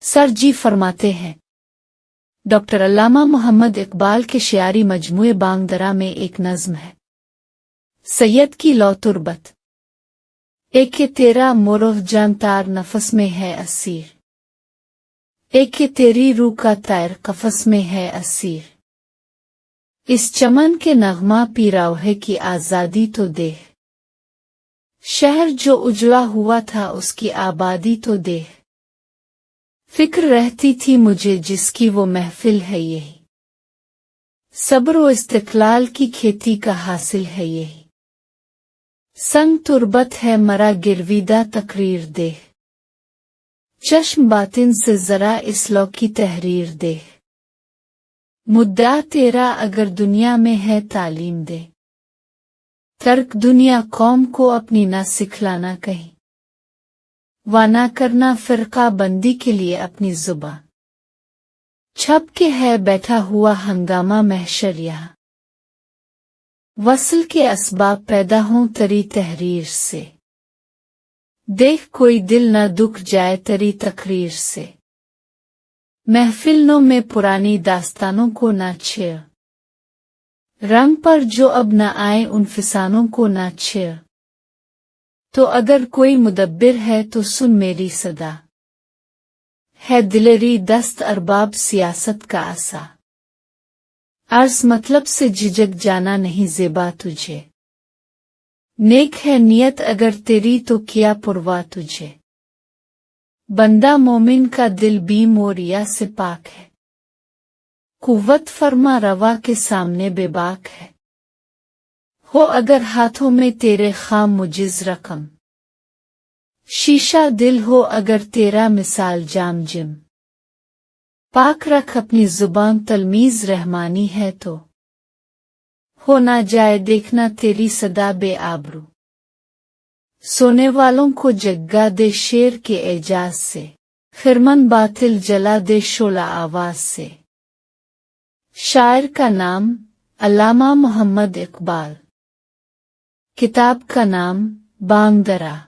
Sir जी फरमाते हैं, doctor अल्लामा मोहम्मद इकबाल के शियारी मजमूए बांगदरा में एक नज़्म है, सैयद की लौ तुरबत। एक के तेरा मोरह जान तार नफस में है असीर, एक के तेरी रूह का तैर कफस में है असीर। इस चमन के नगमा पीराव है कि आज़ादी तो दे, शहर जो उजड़ा हुआ था उसकी आबादी तो दे। फिक्र रहती थी मुझे जिसकी वो महफिल है यही, सब्र व इस्तिक़लाल की खेती का हासिल है यही। संग तुरबत है मरा गिरविदा तकरीर दे, चश्म बातिन से जरा इस लौ की तहरीर दे। मुद्दा तेरा अगर दुनिया में है तालीम दे, तर्क दुनिया कौम को अपनी ना सिखलाना कहीं, वाना करना फ़िरका बंदी के लिए अपनी ज़ुबान। छप के है बैठा हुआ हंगामा महशर यहाँ, वसल के असबाब पैदा हों तरी तहरीर से। देख कोई दिल न दुख जाए तरी तकरीर से, महफिलों में पुरानी दास्तानों को ना छेड़, रंग पर जो अब न आए उन फिसानों को ना छेड़। तो अगर कोई मुदब्बिर है तो सुन मेरी सदा, है दिलेरी दस्त अरबाब सियासत का आसा। अर्ज़ मतलब से झिझक जाना नहीं ज़ेबा तुझे, नेक है नियत अगर तेरी तो किया पुरवा तुझे। बंदा मोमिन का दिल बीम और रिया से पाक है, कुव्वत फरमा रवा के सामने बेबाक है। हो अगर हाथों में तेरे खाम मुजिज रकम, शीशा दिल हो अगर तेरा मिसाल जाम जिम। पाक रख अपनी जुबान तलमीज़ रहमानी है तो, हो ना जाए देखना तेरी सदा बेआबरू। सोने वालों को जग्गा दे शेर के एजाज से, खिरमन बातिल जला दे शोला आवाज से। शायर का नाम अल्लामा मोहम्मद इकबाल, किताब का नाम बांगदरा।